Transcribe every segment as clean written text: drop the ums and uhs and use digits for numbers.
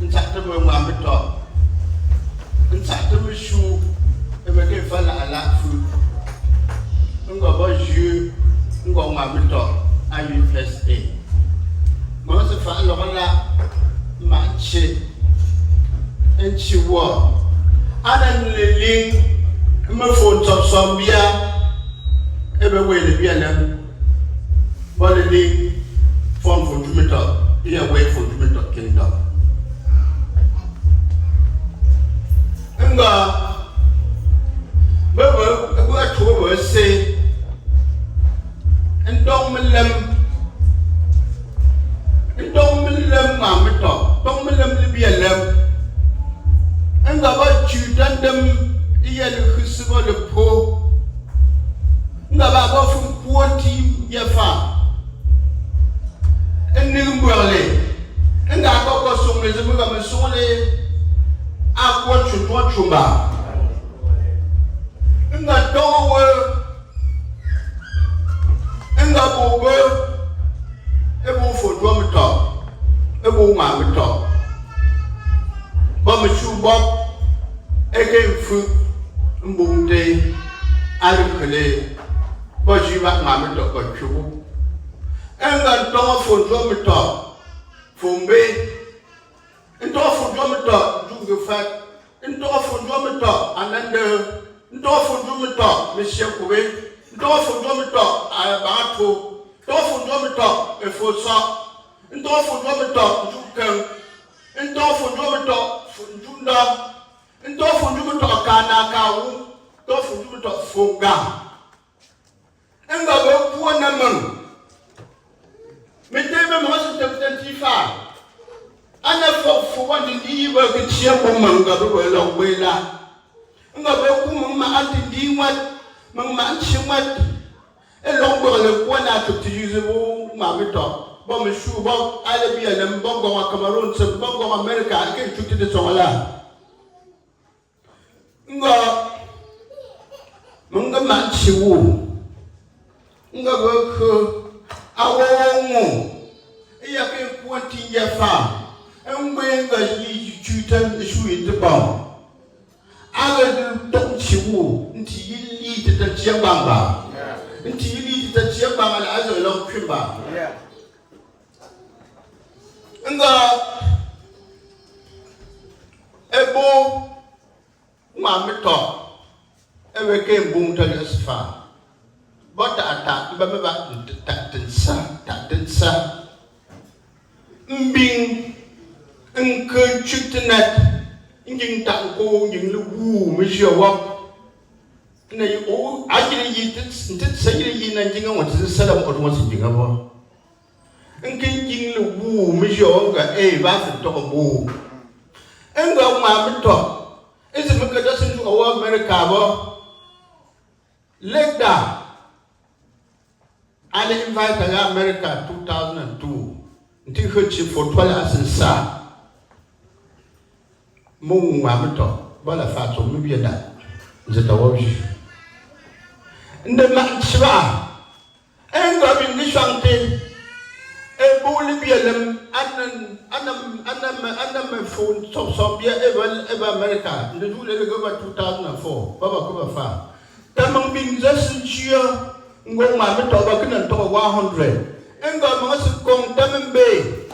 Inside the room, I'm top. Inside the shoe, every fella I like food. I'm going to you, I'm going to top. I use first aid. Most of our Lola, Manche, and she wore. And then Lily, my phone top some beer. Everywhere the beer, but the link Fon Fonjumetaw, here away Fonjumetaw Kingdom. And what we say, and don't mamma, don't be a lamb. And about you, done them, here the crucible the poor. Ngaba from poor team yafa. And Nimberley. And I got some reason I'm sorry. I want you to watch you back. And that door and that over a move for Fonjumetaw, a move my talk. But my shoe bob again fruit and boom day. I don't but you might mamma got you. And that door for Fonjumetaw, for me, and door for Fonjumetaw, do the fact, and door for Fonjumetaw, and then the door for Fonjumetaw, Monsieur Coué, door for Fonjumetaw, I have Arto, door for Fonjumetaw, a full sock, and door for Fonjumetaw, Jukan, and door for Fonjumetaw, Junda, and door for Fonjumetaw, Kanaka, door for Fonjumetaw, Foga. And the work poor number. Medeva must have 25. And I fought for one in the evil could cheer woman got a long way. And the work woman, my auntie D. What, my man, she went a long while one out to use a woman, my talk. But my shoe bob, I'll be a Bongo, Cameroon, some Bongo, America, I can't shoot it on a land. Munga man, she woo. Nga work our ya 20 year farm and when the tutor issue in the bomb. I don't you until you lead the Chiabamba until you lead the Chiabamba as a long trimmer. And a bow, Mamma talk, ever came boom to this farm. But attack, Tatensa, Mbing, Uncle Injing Tanko, Ying Monsieur Walk. Nay, oh, I didn't say in Nigeria what is the setup of what's in Singapore. And King Woo, Monsieur, a bath of a boo. And go, Mamma talk. Is a doesn't to our America, leg down. I invited America 2002 until her chip for 12 hours and sa. Moon Wamato, Balafato, maybe a that. The Tawaji. And the man Shra and grabbing this one thing. A Bolivian and my phone, so be ever America. The two let go by 2004. Baba Kuba Farm. Tamang being just cheer. Go my mentor and talk 100. And God must come Diamond Bay.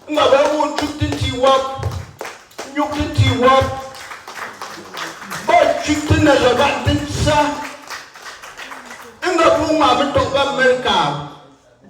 And I won't tea walk, you can tea walk. But chicken as a bad sir. And the room I went to America.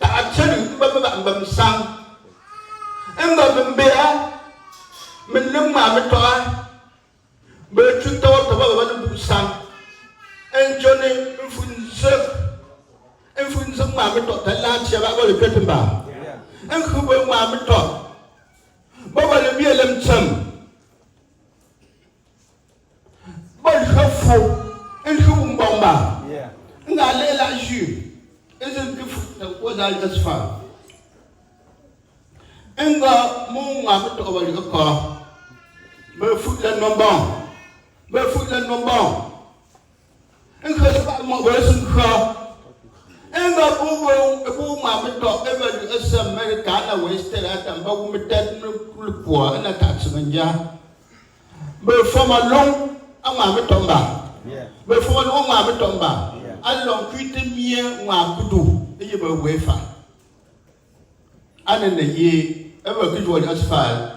I tell you, Baba sang. And the bear, Menuma mentor, but you thought about the sang. And Johnny Funzep. And for some mamma talk, the land about the Petimba. And who will mamma talk? But will be a limb chum. But her fool and whom bomba. And I lay like you. Isn't different what I just found. And the moon mamma talk about your car. Barefoot and no bomb. Barefoot and no bomb. And her about my version car. Enga bu ma me to ebe ese America na Western ata ba wu me ted no po na tax manja. Be forma long ama me to mba. Be forma long ma me to mba. Along kwite mie nwa kudu eye be wefa. Ana na ye ebe kudu wali asfal.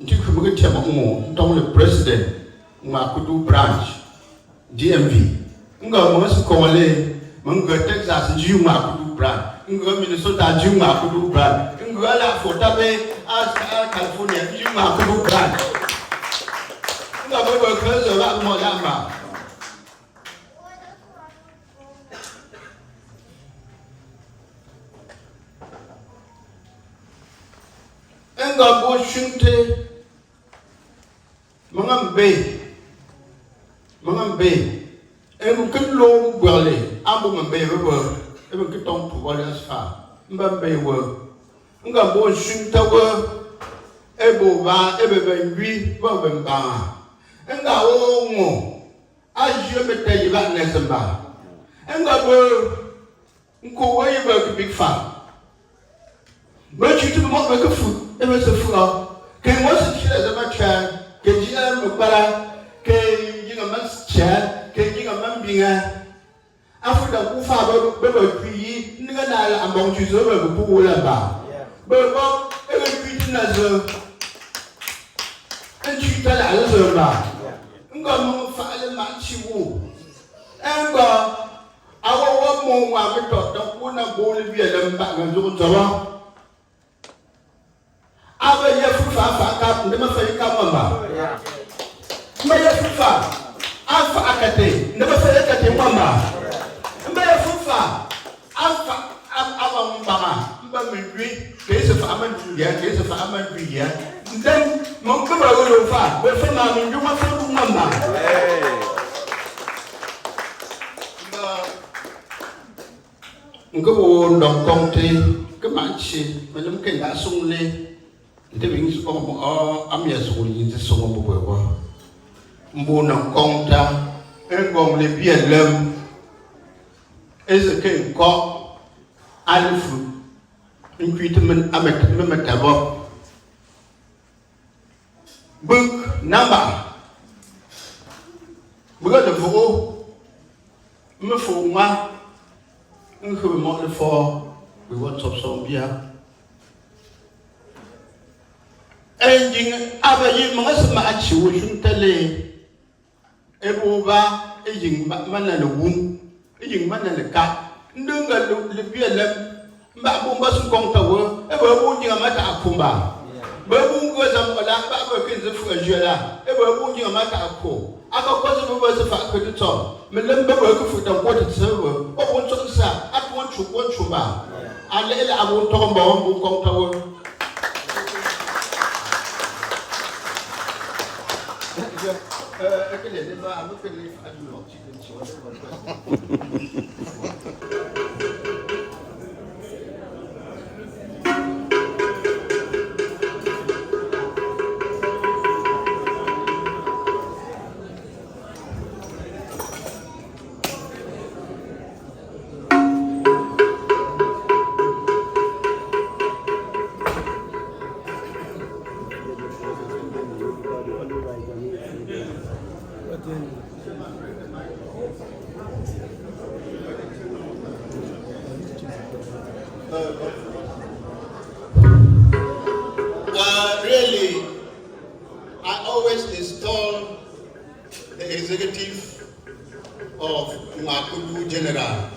Nti kumu ke tema mo ntom le president nwa kudu branch DMV. Nga mo se ko wale Mungo Texas Juma Kudu Brand, Mungo Minnesota Juma Kudu Brand, Mungo La Fotabe as California Juma Kudu Brand. Mungo Curse of Modamba. Enga Boshunte Mangambe. Emu kilo gwale ambu mambe wewe emu kitong puwale asfa mbambe wewe nga bo shunta wewe ebo ba ebebe ngwi ba bemba nga wo mo aje mete yiba nesamba nga bo nko waye ba big fan ba chitu mo ba kafu ebe se fura ke mo se chile za ba cha ke ji am para ke yinga mas cha ke jinga mambinga afuda kufa baba kwi ninga na ambong chizo baba buwula ba baba ega kwi na zo enchita la zo ba nga mo fa ale ma chiwu nga awo mo wa me to da kuna boli bi ele mba nga zo zoba aba ye fufa fa ka ndema fa ka mamba ma ye fufa Alpha akate, never say akate mama. Mbe fufa, alpha mama. Mba mbi, kese fa amanduya, kese fa amanduya. Then monko ba go fa, we fa na mbi ma fa mama. Ngo bo ndong konte, ke manchi, melum ke na sungle. Nte bingi so amya so yin so mo bo. Mbona konta engom le bielem ezeke ko alifu inkwitmen ametabo book number buga de vo me fo ma ngwe mo le fo we want top some bia engine abayi mo ngasema achi wo shuntele Eboba ejing mana le wum ejing mana le ka ndunga le bielem mba bomba su konta wo ebo bu jinga mata akumba ba bu ngo zamala ba ba kenze fu ajela ebo bu jinga mata akko aka ko zo bo se fa ko to melem ba ba ko fu tan ko te sewo o bu nto sa atwon chu ba ale ele abu to mba wo bu konta wo Really, I always install the executive of Makudu General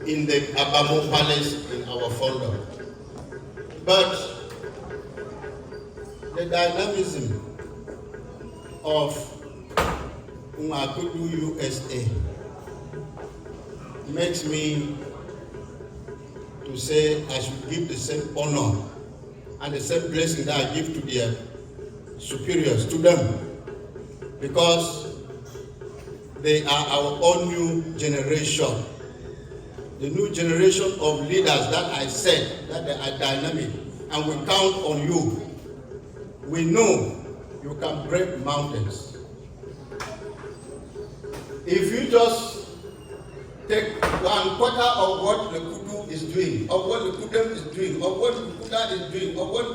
in the Abamo Palace in our founder. But the dynamism of Makudu USA makes me to say I should give the same honor and the same blessing that I give to their superiors, to them, because they are our own new generation. The new generation of leaders that I said, that they are dynamic, and we count on you. We know you can break mountains. If you just take 1/4 of what the Kudu is doing, of what the Kudem is doing, of what the Kuda is doing, of what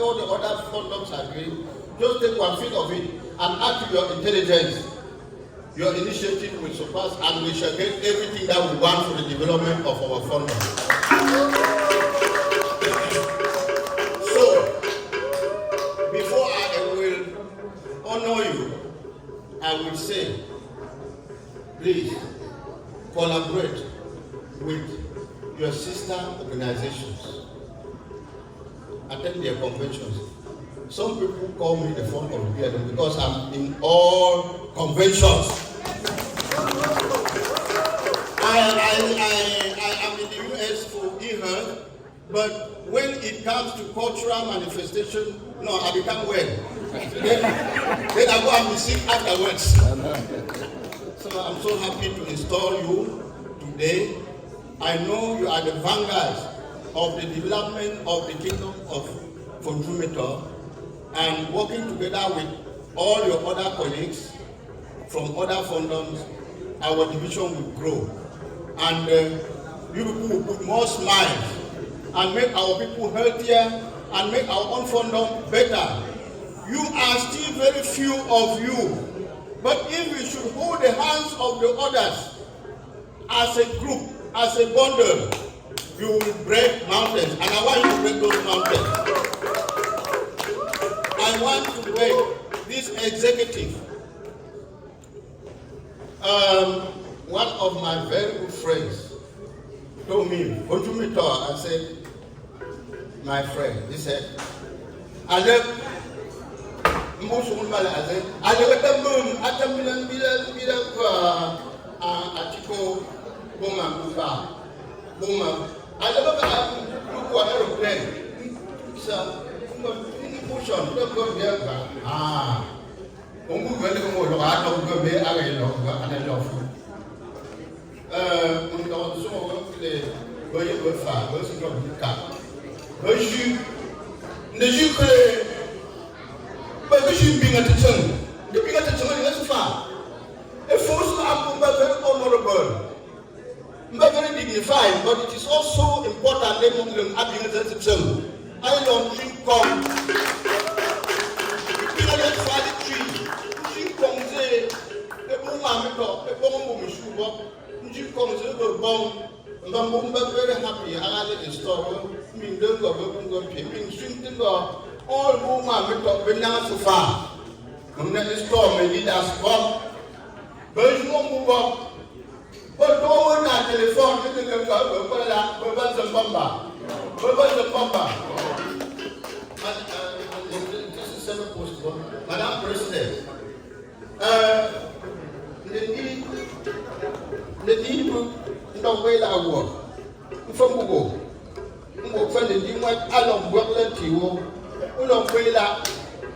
all the other condoms are doing. Just take 1/5 of it and add to your intelligence. Your initiative will surpass, and we shall get everything that we want for the development of our funding. So, before I will honor you, I will say, please collaborate with your sister organizations. Attend their conventions. Some people call me the Fon Fonjumetaw because I'm in all conventions. I am in the US for e-health, but when it comes to cultural manifestation, no, I become well. Then I go and be sick afterwards. So I'm so happy to install you today. I know you are the vanguard of the development of the kingdom of Fon Fonjumetaw, and working together with all your other colleagues from other fundons, our division will grow. And you people will put more smiles and make our people healthier and make our own fundon better. You are still very few of you, but if we should hold the hands of the others as a group, as a bundle, you will break mountains, and I want you to break those mountains. I want to beg this executive. One of my very good friends told me, Fonjumetaw, I said, my friend, he said, I love Mbushumala, I said, I love Atiko, Boma, I love an aeroplane. So, push on, don't go there. Ungu vele mo I don't go there. I love you. On so le boye bo fa, bo si ko ka. Bo ju ne ju que ba ko ju bi ngati chen. De bi ngati chen ni so fa. E force am very honorable. Very dignified, but it is also important that we have been able I don't think come. We are not valid tree. We come say, a boom mamma, a bomb sugar. We come say, a bomb. I'm very happy. I had a store. Me don't go being shrinking all boom mamma, but now so far. I'm not a store, my leaders come. But you won't move up. But no one at telephone, you can go, but the bomber. This is semi-possible. Madam President, the need no way I work. From Google, find the new one. I don't work like you. We don't pay that.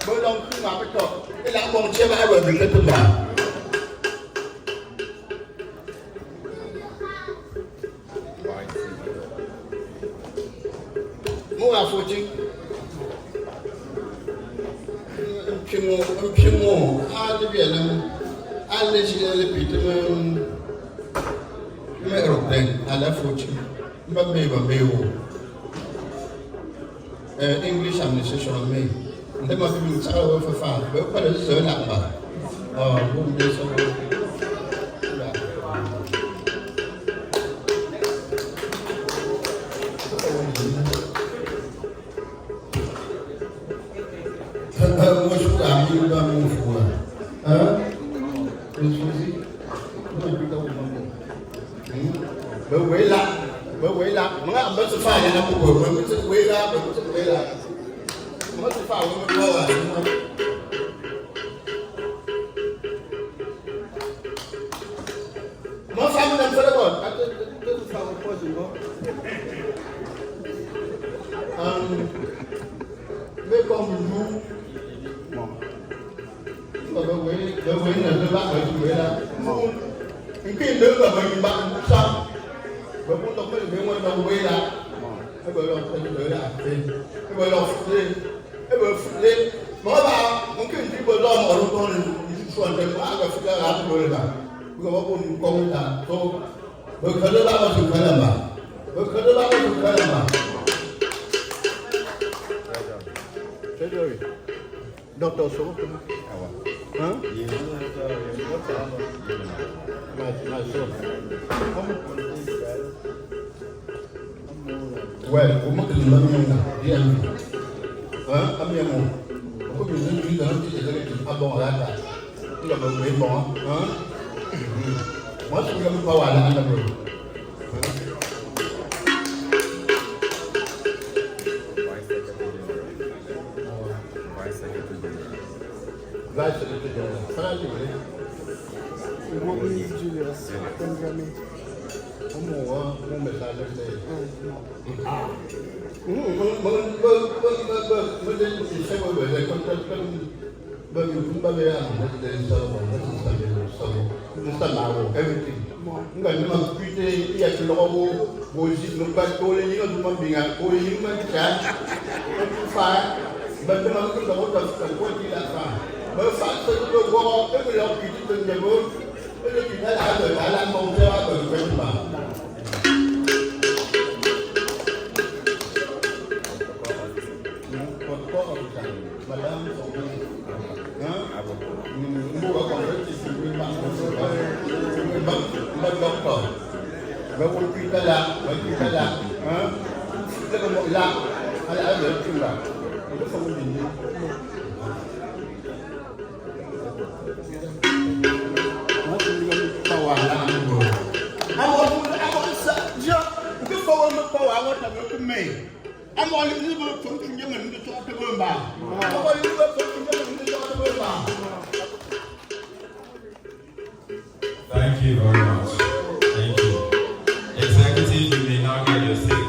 We don't do my talk. And I'm going to tell you every little man. More affording. Pimo, I live in I legislate aeroplane, I left watching, but maybe English administration of me. They must be child for fun, but what is so number? Whom they so. Because what would you call that? So, but Kalaba to Kalama. But Kalaba to Kalama. Doctor, so huh? My son. Well, woman is loving dear me. Huh? I'm your mom. Who is in the about that? You have a great mom, huh? What's the power and the room? Vice Secretary, Julius, Benjamin. I'm only able to talk to you and to talk to them about. Thank you very much. Thank you. Executive, you may now get your seat.